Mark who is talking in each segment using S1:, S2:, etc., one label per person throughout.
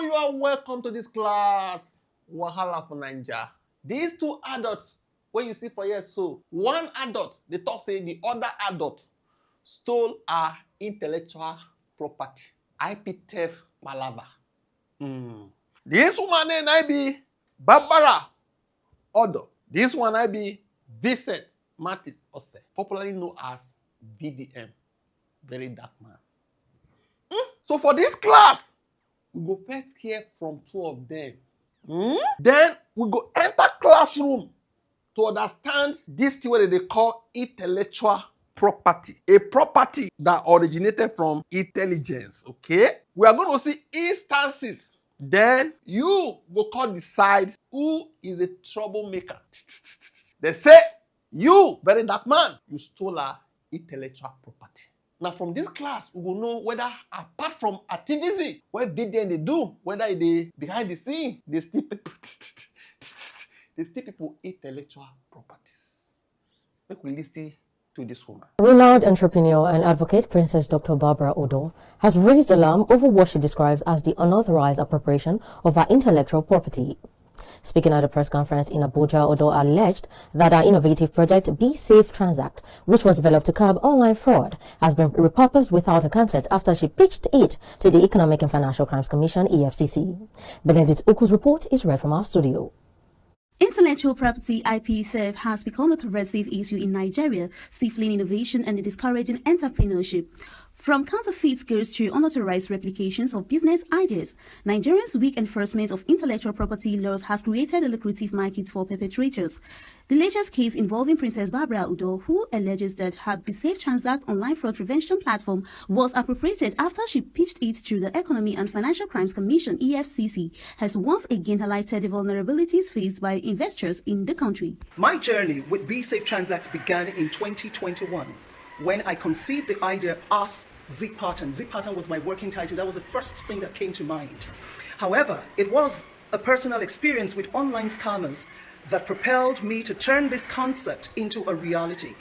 S1: you are welcome to this class. Wahala for Naija. These two adults, when you see for here, so one adult, they talk say the other adult stole our intellectual property. IP theft malava. This woman name I be Barbara Odo. This one I be Vincent Mattis Ose, popularly known as VDM. Very dark man. So for this class, we go first hear from two of them. Then we go enter classroom to understand this thing what they call intellectual property. A property that originated from intelligence, okay? We are going to see instances. Then you will call decide who is a troublemaker. They say, you, very dark man, you stole our intellectual property. Now, from this class, we will know whether, apart from activism, what VDM they do, whether they behind the scene, they steal people intellectual properties. Make we listen to this woman.
S2: Renowned entrepreneur and advocate Princess Dr. Barbara Odo has raised alarm over what she describes as the unauthorized appropriation of her intellectual property. Speaking at a press conference in Abuja, Odo alleged that her innovative project Be Safe Transact, which was developed to curb online fraud, has been repurposed without her consent after she pitched it to the Economic and Financial Crimes Commission, EFCC. Benedict Uku's report is read from our studio.
S3: Intellectual property IP theft has become a pervasive issue in Nigeria, stifling innovation and discouraging entrepreneurship. From counterfeit goods to unauthorized replications of business ideas, Nigeria's weak enforcement of intellectual property laws has created a lucrative market for perpetrators. The latest case involving Princess Barbara Udo, who alleges that her Be Safe Transact online fraud prevention platform was appropriated after she pitched it to the Economic and Financial Crimes Commission (EFCC), has once again highlighted the vulnerabilities faced by investors in the country.
S4: My journey with Be Safe Transact began in 2021 when I conceived the idea as Zip Pattern. Zip Pattern was my working title. That was the first thing that came to mind. However, it was a personal experience with online scammers that propelled me to turn this concept into a reality.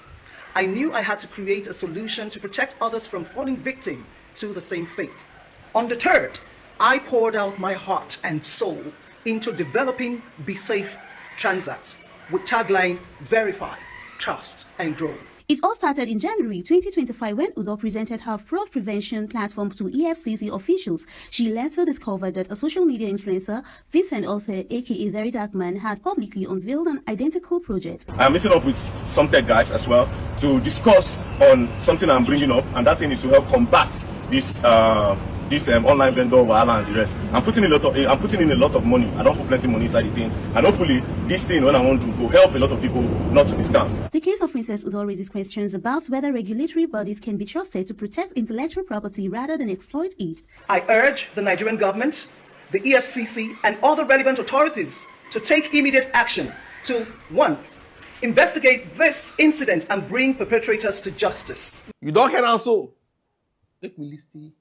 S4: I knew I had to create a solution to protect others from falling victim to the same fate. Undeterred, I poured out my heart and soul into developing Be Safe Transact with tagline Verify, Trust and Grow.
S3: It all started in January 2025 when Udo presented her fraud prevention platform to EFCC officials. She later discovered that a social media influencer, Vincent Ose, aka Very Dark Man, had publicly unveiled an identical project.
S5: I'm meeting up with some tech guys as well to discuss on something I'm bringing up, and that thing is to help combat this online vendor wahala and the rest. I'm putting in a lot of money. I don't put plenty money inside the thing, and hopefully this thing, when I want to, will help a lot of people not to be scammed.
S3: The case of Princess Udo raises questions about whether regulatory bodies can be trusted to protect intellectual property rather than exploit it.
S4: I urge the Nigerian government, the EFCC, and other relevant authorities to take immediate action to 1. Investigate this incident and bring perpetrators to justice.
S1: You don't hear also. Let me listen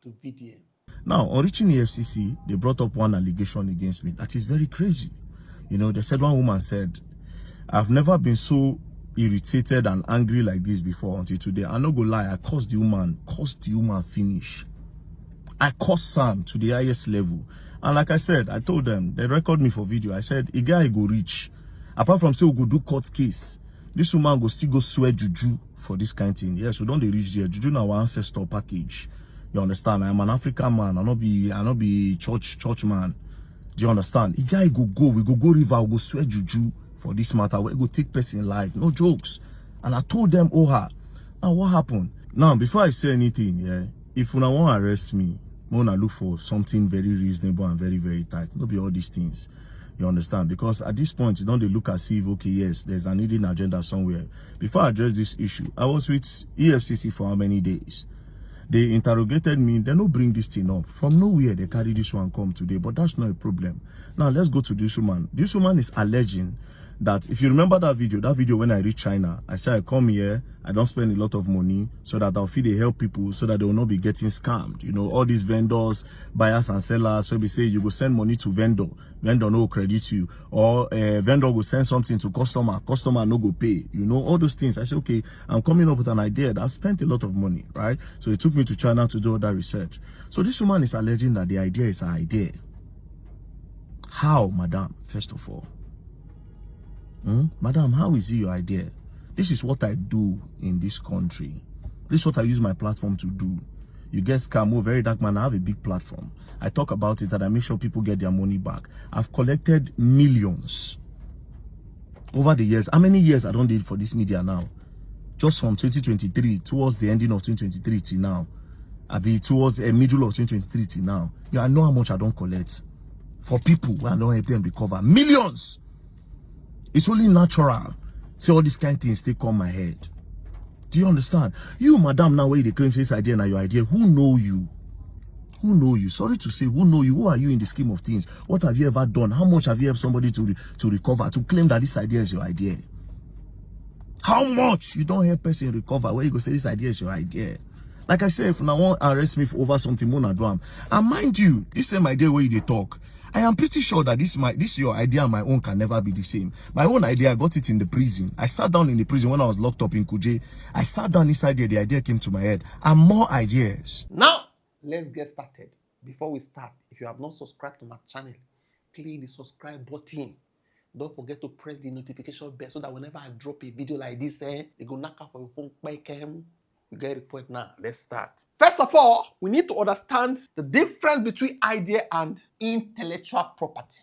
S1: to VDM.
S6: Now, on reaching the FCC, they brought up one allegation against me that is very crazy. You know, they said, one woman said, I've never been so irritated and angry like this before until today. I'm not gonna lie, I cursed the woman finish. I cursed Sam to the highest level. And like I said, I told them, they record me for video. I said, a guy go reach. Apart from say we go do court case, this woman go still go swear juju for this kind of thing. Yes, we don't they reach there. Juju now our ancestor package. You understand? I'm an African man. I not be church man. Do you understand? A guy we go river, we go swear juju for this matter. We go take person life. No jokes. And I told them, now what happened? Now, before I say anything, yeah, if you want to arrest me, I want to look for something very reasonable and very, very tight. Not be all these things. You understand? Because at this point, you don't they look as if, okay, yes, there's an hidden agenda somewhere. Before I address this issue, I was with EFCC for how many days? They interrogated me. They don't bring this thing up. From nowhere, they carry this one come today. But that's not a problem. Now, let's go to this woman. This woman is alleging that if you remember that video when I reached China, I said I come here, I don't spend a lot of money so that I'll feed help people so that they will not be getting scammed. You know, all these vendors, buyers and sellers, so we say you go send money to vendor no credit you, or vendor will send something to customer no go pay. You know, all those things. I said, okay, I'm coming up with an idea that I've spent a lot of money, right? So it took me to China to do all that research. So this woman is alleging that the idea is her idea. How, madam, first of all? Madam, how is it your idea? This is what I do in this country. This is what I use my platform to do. You get scam, very dark man. I have a big platform. I talk about it and I make sure people get their money back. I've collected millions over the years. How many years I don't did for this media now? Just from 2023 towards the ending of 2023 till now. I be towards the middle of 2023 till now. Yeah, I know how much I don't collect for people who I don't help them recover. Millions. It's only natural. See, all these kind of things they come my head. Do you understand? You, madam, now where they claim this idea and your idea, who know you? Who know you? Sorry to say, who know you? Who are you in the scheme of things? What have you ever done? How much have you helped somebody to recover, to claim that this idea is your idea? How much? You don't help person recover where you go say this idea is your idea. Like I said, if now want arrest me for over something more than drum. And mind you, this same idea where they talk, I am pretty sure that this your idea and my own can never be the same. My own idea, I got it in the prison. I sat down in the prison when I was locked up in Kuje. I sat down inside there, the idea came to my head. And more ideas.
S1: Now, let's get started. Before we start, if you have not subscribed to my channel, click the subscribe button. Don't forget to press the notification bell so that whenever I drop a video like this, they go knock out for your phone. You get the point now. Let's start. First of all, we need to understand the difference between idea and intellectual property.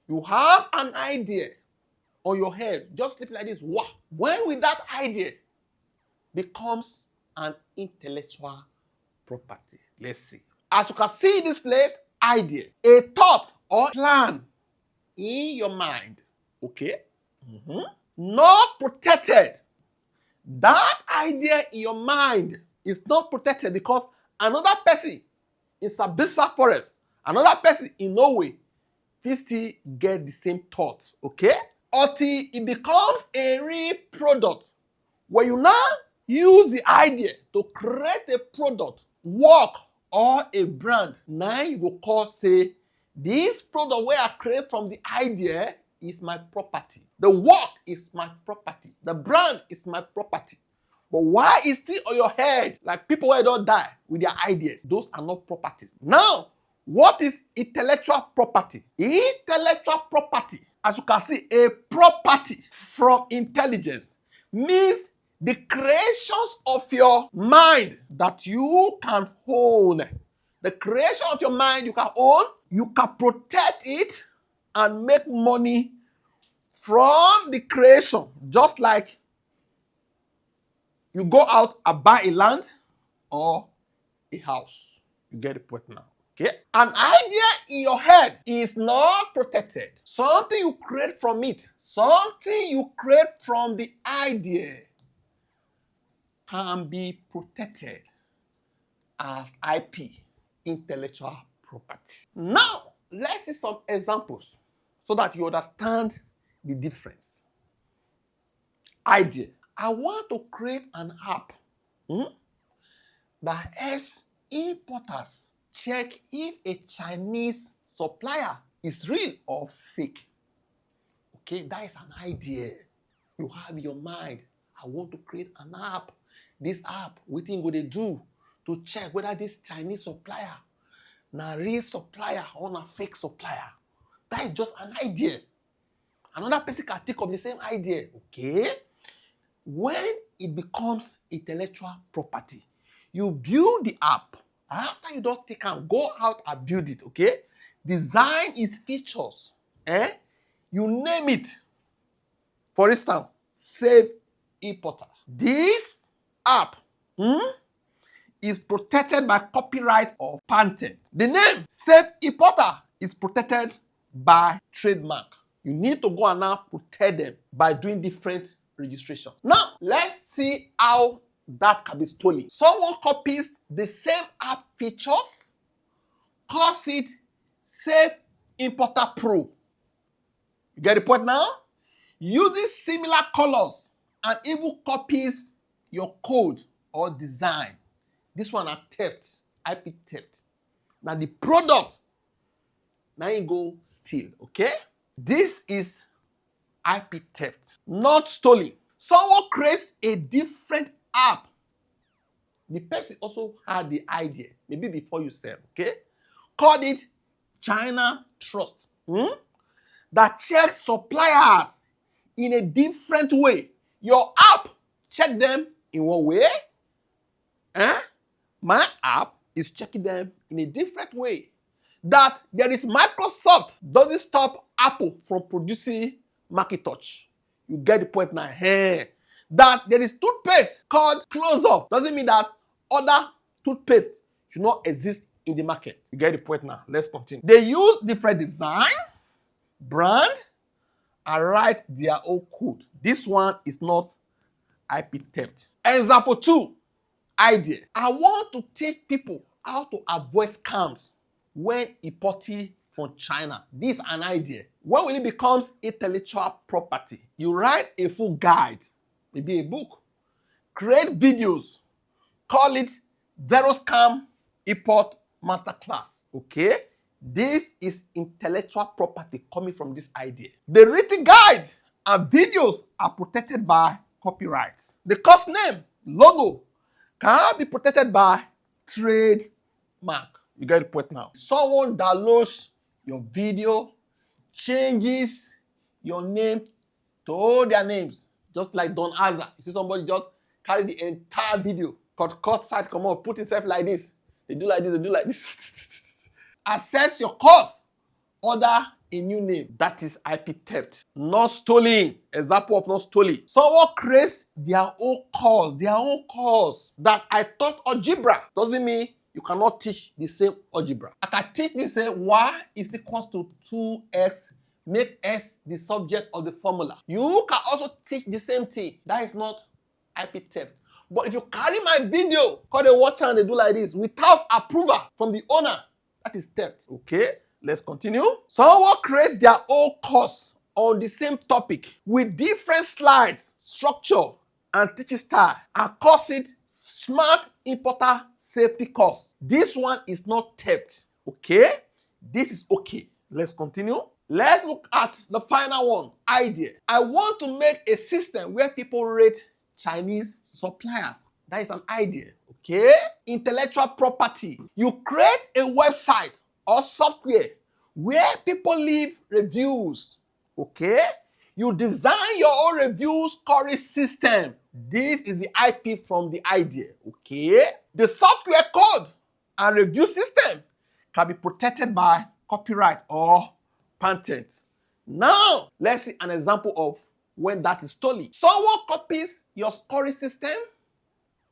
S1: You have an idea on your head, just sleep like this. Wow. When will that idea becomes an intellectual property? Let's see. As you can see in this place, idea, a thought or plan in your mind, okay? Not protected. That idea in your mind is not protected because another person in Sabisa Forest, another person in Norway, they still get the same thoughts, okay? Until it becomes a real product where you now use the idea to create a product, work, or a brand. Now you will call, say, this product where I create from the idea is my property. The work is my property. The brand is my property. But why is still on your head? Like people who don't die with their ideas. Those are not properties. Now, what is intellectual property? Intellectual property, as you can see, a property from intelligence means the creations of your mind that you can own. The creation of your mind you can own, you can protect it and make money from the creation. Just like you go out and buy a land or a house. You get the point now. Okay? An idea in your head is not protected. Something you create from it, something you create from the idea can be protected as IP, intellectual property. Now, let's see some examples so that you understand the difference. Idea. I want to create an app that helps importers check if a Chinese supplier is real or fake. Okay, that is an idea you have in your mind. I want to create an app. This app, what thing would they do to check whether this Chinese supplier na real supplier or na fake supplier? That is just an idea. Another person can think of the same idea. Okay? When it becomes intellectual property, you build the app. After you don't take and go out and build it, okay? Design its features. You name it. For instance, Save Importer. This app is protected by copyright or patent. The name Save Importer is protected by trademark. You need to go and now protect them by doing different registration. Now, let's see how that can be stolen. Someone copies the same app features, calls it Save Importer Pro. You get the point now? uses similar colors and even copies your code or design. This one are theft, IP theft. Now the product, now you go steal, okay? This is IP theft, not stolen. Someone creates a different app. The person also had the idea, maybe before you sell, okay? Called it China Trust. That checks suppliers in a different way. Your app check them in one way. My app is checking them in a different way. That there is Microsoft doesn't stop Apple from producing Macintosh. You get the point now. That there is toothpaste called Close Up doesn't mean that other toothpaste should not exist in the market. You get the point now. Let's continue. They use different design, brand, and write their own code. This one is not IP theft. Example 2, idea. I want to teach people how to avoid scams when importing from China. This is an idea. When will it become intellectual property? You write a full guide, maybe a book, create videos, call it Zero Scam Import Masterclass. Okay? This is intellectual property coming from this idea. The written guides and videos are protected by copyright. The course name, logo, can be protected by trademark. You get the point now. Someone downloads your video, changes your name to all their names, just like Don Azar. You see somebody just carry the entire video, cut side, come on, put himself like this. They do like this, they do like this. Access your course, order a new name. That is IP theft, not stolen. Example of not stolen. Someone creates their own course. That I taught algebra doesn't mean you cannot teach the same algebra. I can teach this say y is equals to 2x, make s the subject of the formula. You can also teach the same thing. That is not IP theft. But if you carry my video, call the water and they do like this without approval from the owner, that is theft. Okay, let's continue. Someone creates their own course on the same topic with different slides, structure, and teaching style, and calls it Smart Importer Safety Course. This one is not theft. Okay, this is okay. Let's continue. Let's look at the final one, idea. I want to make a system where people rate Chinese suppliers. That is an idea. Okay, intellectual property. You create a website or software where people leave reviews. Okay, you design your own review scoring system. This is the IP from the idea. Okay, the software code and review system can be protected by copyright or patent. Now, let's see an example of when that is stolen. Someone copies your scoring system,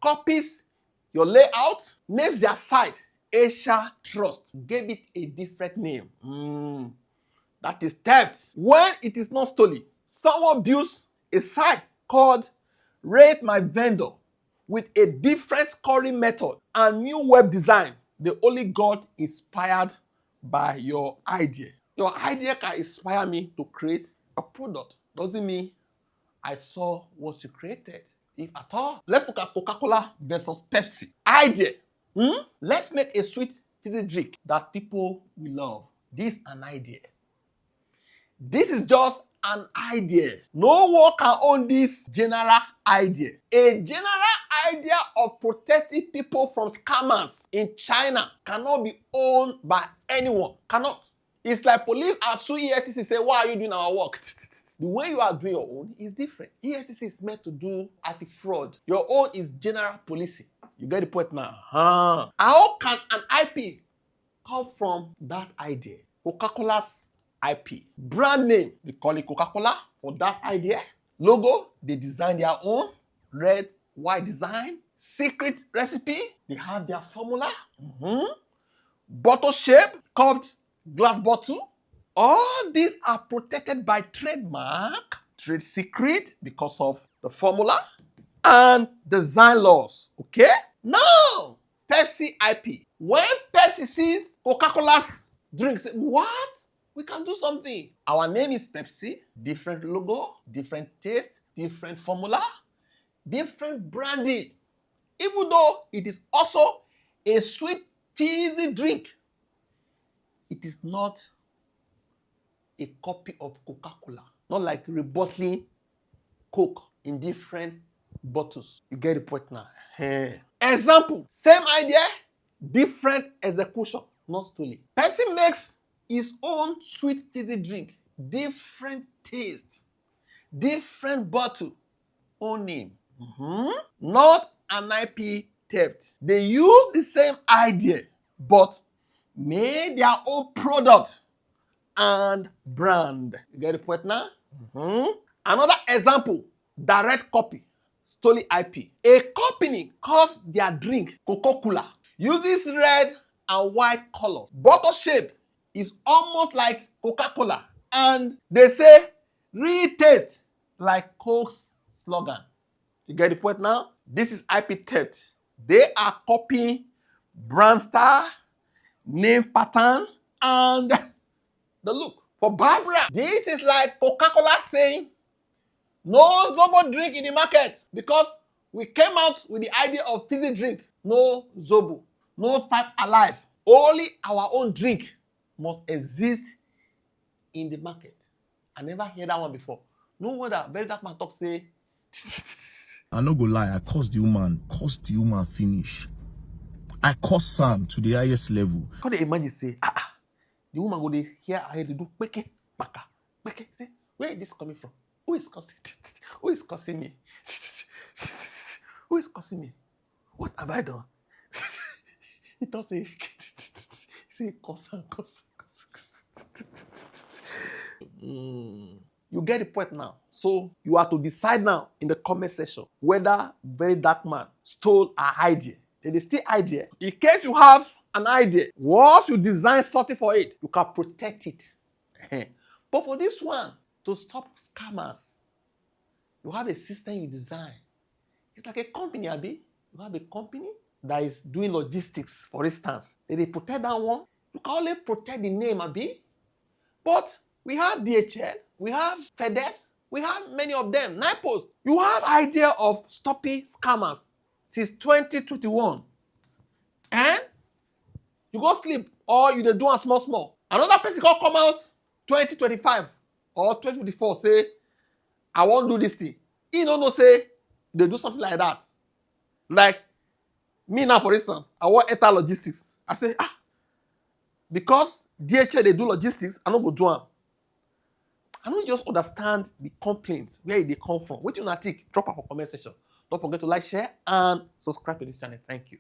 S1: copies your layout, names their site Asia Trust, gave it a different name. That is theft. When it is not stolen, someone builds a site called Rate My Vendor with a different scoring method and new web design. They only got inspired by your idea. Your idea can inspire me to create a product. Doesn't mean I saw what you created, if at all. Let's look at Coca-Cola versus Pepsi. Idea. Let's make a sweet fizzy drink that people will love. This is an idea. This is just an idea. No one can own this general idea. A general idea of protecting people from scammers in China cannot be owned by anyone. Cannot. It's like police are suing EFCC, say, why are you doing our work? The way you are doing your own is different. EFCC is meant to do anti-fraud. Your own is general policing. You get the point now? How can an IP come from that idea? Coca-Cola's IP. Brand name, they call it Coca-Cola for that idea. Logo, they design their own. Red, white design. Secret recipe, they have their formula. Bottle shape, curved glass bottle. All these are protected by trademark, trade secret because of the formula, and design laws. Okay? Now, Pepsi IP. When Pepsi sees Coca-Cola's drinks, what? we can do something. Our name is Pepsi, different logo, different taste, different formula, different branding. Even though it is also a sweet, fizzy drink, it is not a copy of Coca-Cola. Not like rebottling Coke in different bottles. You get the point now. Example, same idea, different execution, not stolen. Pepsi makes its own sweet fizzy drink, different taste, different bottle, own name. Not an IP theft. They use the same idea, but made their own product and brand. You get the point now? Another example, direct copy, stolen IP. A company calls their drink Coca-Cola, uses red and white colors. Bottle shape is almost like Coca-Cola, and they say real taste like Coke's slogan. You get the point now? This is IP theft. They are copying brand star, name pattern, and the look. For Barbara, this is like Coca-Cola saying, no Zobo drink in the market, because we came out with the idea of fizzy drink. No Zobo, no Five Alive. Only our own drink must exist in the market. I never heard that one before. No wonder very dark man talk say,
S6: I no go lie, I cursed the woman finish. I cursed Sam to the highest level.
S1: How they imagine say, the woman go dey hear her head, they do peke, paka, peke. Say, where is this coming from? Who is cursing? Who is cursing me? Who is cursing me? What have I done? He don't say, say, curse. You get the point now. So you have to decide now in the comment section whether very dark man stole our idea. It is still idea. In case you have an idea, once you design something for it, you can protect it. But for this one, to stop scammers, you have a system you design. It's like a company, Abi. You have a company that is doing logistics, for instance. If they protect that one, you can only protect the name, Abi. But we have DHL, we have FedEx, we have many of them, NiPost. You have idea of stopping scammers since 2021. And you go sleep or you dey do am small. Another person come out 2025 or 2024 say, I wan do this thing. He no know say they do something like that. Like me now, for instance, I want enter logistics. I say, because DHL they do logistics, I no go do am. I don't just understand the complaints, where they come from. What you think? Drop a comment section. Don't forget to like, share, and subscribe to this channel. Thank you.